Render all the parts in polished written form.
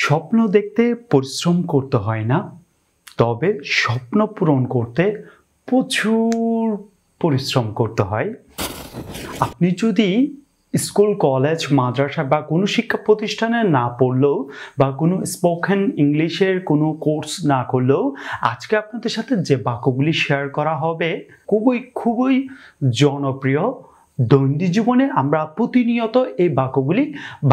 স্বপ্ন দেখতে পরিশ্রম করতে হয় না, তবে স্বপ্ন পূরণ করতে প্রচুর পরিশ্রম করতে হয়। আপনি যদি স্কুল, কলেজ, মাদ্রাসা বা কোনো শিক্ষা প্রতিষ্ঠানে না পড়লেও বা কোনো স্পোকেন ইংলিশের কোনো কোর্স না করলেও আজকে আপনাদের সাথে যে বাক্যগুলি শেয়ার করা হবে খুবই জনপ্রিয়। দৈনন্দিন জীবনে আমরা প্রতিনিয়ত এই বাক্যগুলি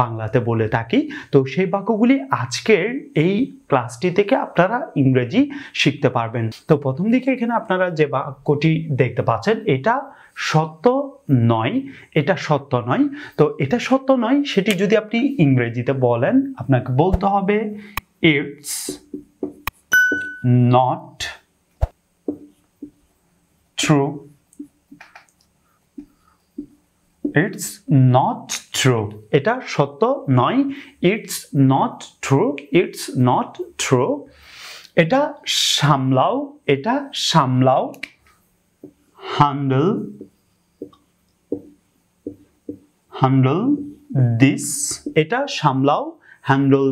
বাংলাতে বলে থাকি। তো সেই বাক্যগুলি আজকের এই ক্লাসটি থেকে আপনারা ইংরেজি শিখতে পারবেন। তো প্রথম দিকে এখানে আপনারা যে বাক্যটি দেখতে পাচ্ছেন, এটা সত্য নয়, এটা সত্য নয়। তো এটা সত্য নয় সেটি যদি আপনি ইংরেজিতে বলেন, আপনাকে বলতে হবে it's not true. It's not true. এটা সত্য নয়। It's not true. It's not true. এটা সামলাও, এটা সামলাও। Handle this. এটা সামলাও। Handle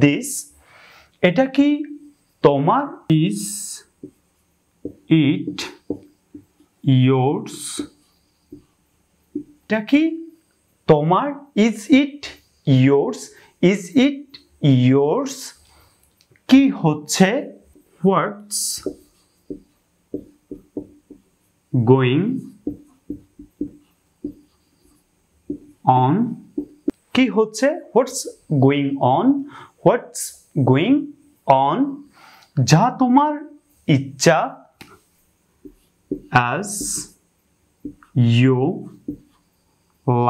this. এটা কি তোমার? Is it yours? এটা কি তোমার? Is it yours? Is it yours? কি হচ্ছে? What's going on? কি হচ্ছে? What's going on? What's going on? যা তোমার ইচ্ছা, as you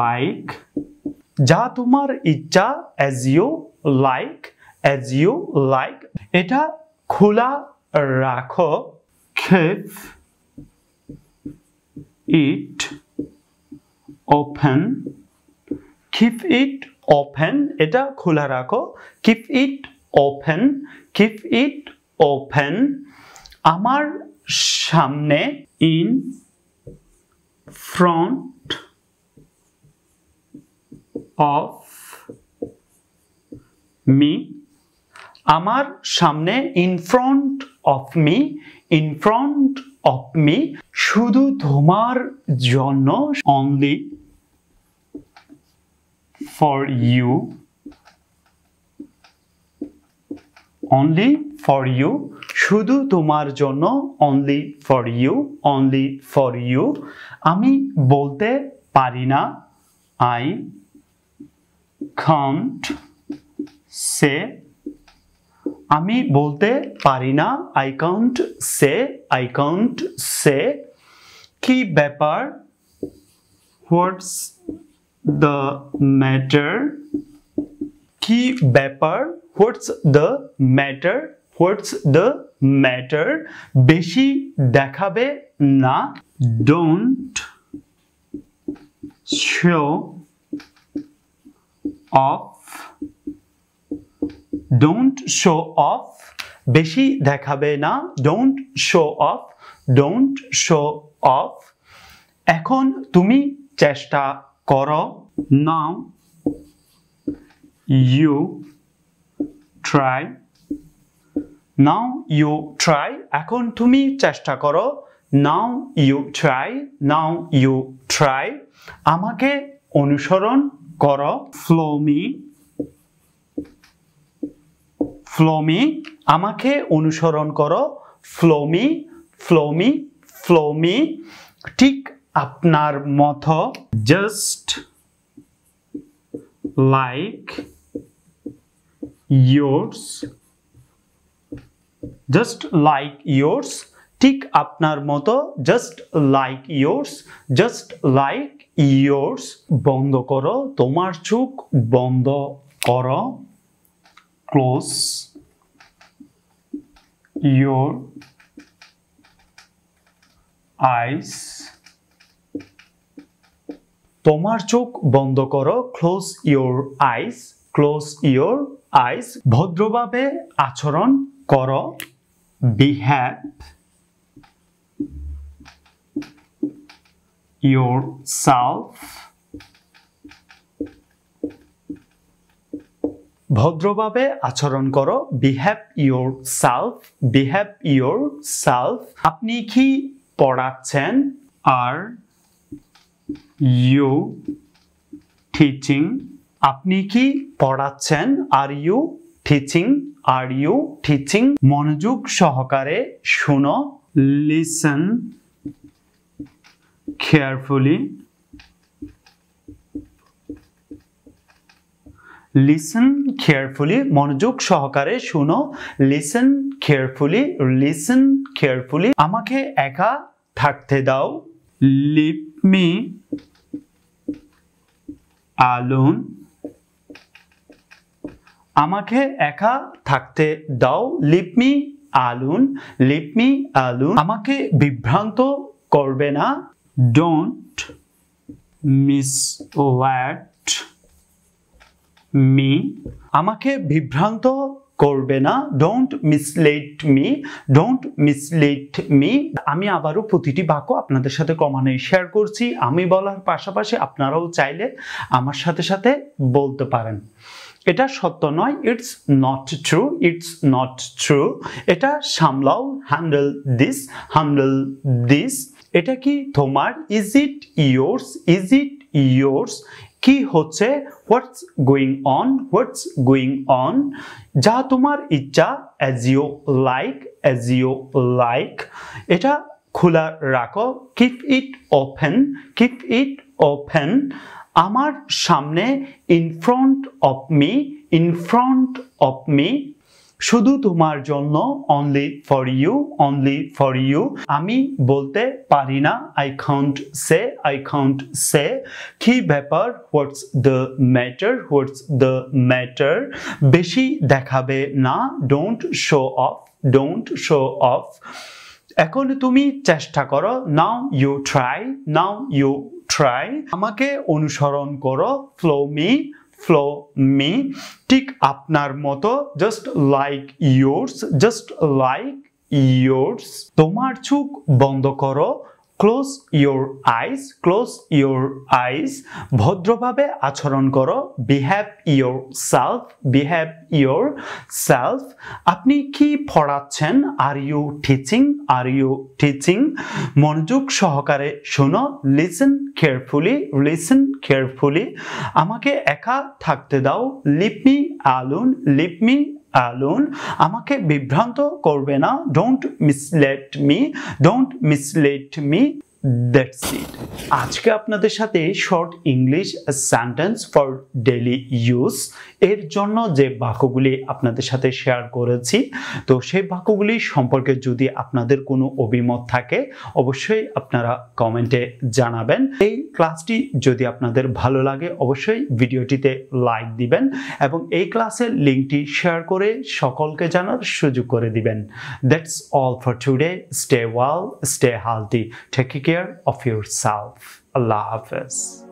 like. যা তোমার ইচ্ছা, as you like. As you like. এটা খোলা রাখো, keep it open. Keep it open. এটা খোলা রাখো, keep it open. Keep it open. আমার সামনে, in front of me. আমার সামনে, in front of me. In front of me. শুধু তোমার জন্য, only for you. Only for you. শুধু তোমার জন্য, only for you. Only for you. আমি বলতে পারি না, I can't say. আমি বলতে পারি না, I can't say. I can't say. কি ব্যাপার? What's the matter? কি ব্যাপার? What's the matter? What's the matter? বেশি দেখাবে না, don't show off. Don't show off. বেশি দেখাবে না, don't show off. Don't show off. এখন তুমি চেষ্টা করো, now you try. Now you try. এখন তুমি চেষ্টা করো, now you try. Now you try. আমাকে অনুসরণ করো, follow me. Follow me. আমাকে অনুসরণ করো, follow me. Follow me. Follow me. ঠিক আপনার মতো, just like yours. Just like yours. ঠিক আপনার মতো, just like yours. Just like yours. বন্ধ করো, তোমার চোখ বন্ধ করো, close your eyes. তোমার চোখ বন্ধ করো, close your eyes. Close your eyes. ভদ্রভাবে আচরণ করো, behave yourself. ভদ্রভাবে আচরণ করো, বিহেভ ইয়োরসেলফ, বিহেভ ইয়োরসেলফ। আপনি কি পড়াচ্ছেন? Are you teaching? আপনি কি পড়াচ্ছেন? Are you teaching? Are you teaching? মনোযোগ সহকারে শোনো, লিসেন কেয়ারফুলি, লিসেন কেয়ারফুলি, মনোযোগ সহকারে শোনো, লিসেন কেয়ারফুলি, লিসেন কেয়ারফুলি। আমাকে একা থাকতে দাও, লিভ মি অ্যালোন। আমাকে একা থাকতে দাও, leave me alone, leave me alone. আমাকে বিভ্রান্ত করবে না, ডোন্ট মিসলেড মি। আমাকে বিভ্রান্ত করবে না, don't mislead me, don't mislead me. আমি আবারও প্রতিটি বাক্য আপনাদের সাথে ক্রমান্বয়ে শেয়ার করছি। আমি বলার পাশাপাশি আপনারাও চাইলে আমার সাথে সাথে বলতে পারেন। এটা সত্য নয়, it's not true, it's not true. এটা সামলাও, হ্যান্ডেল দিস, হ্যান্ডেল দিস। এটা কি তোমার? Is it yours, is it yours. কি হচ্ছে? What's going on, what's going on. যা তোমার ইচ্ছা, as you like, as you like. এটা খোলা রাখো, keep it open, keep it open. আমার সামনে, in front of me, in front of me. শুধু তোমার জন্য, only for you, only for you. আমি বলতে পারি না, I can't say, I can't say. কি ব্যাপার? What's the matter, what's the matter. বেশি দেখাবে না, don't show off, don't show off. এখন তুমি চেষ্টা করো, now you try, now you try. আমাকে অনুসরণ করো, ফলো মি, ফলো মি। ঠিক আপনার মতো, just like yours, just like yours. তোমার চোখ বন্ধ করো, close your eyes, close your eyes. ভদ্রভাবে আচরণ করো, behave yourself, behave yourself. আপনি কি পড়াচ্ছেন? Are you teaching, are you teaching. মনোযোগ সহকারে শোনো, লিসেন কেয়ারফুলি, লিসেন কেয়ারফুলি। আমাকে একা থাকতে দাও, leave me alone, leave me alone. আমাকে বিভ্রান্ত করবে না, don't mislead me, don't mislead me. That's it. আজকে আপনাদের সাথে short English sentence for daily use এর জন্য যে বাক্যগুলি আপনাদের সাথে শেয়ার করেছি, তো সেই বাক্যগুলি সম্পর্কে যদি আপনাদের কোনো অভিমত থাকে অবশ্যই আপনারা কমেন্টে জানাবেন। এই ক্লাসটি যদি আপনাদের ভালো লাগে অবশ্যই ভিডিওটিতে লাইক দিবেন এবং এই ক্লাসের লিঙ্কটি শেয়ার করে সকলকে জানার সুযোগ করে দিবেন। That's all for today. Stay well, stay healthy, take care of yourself. Allah Hafiz.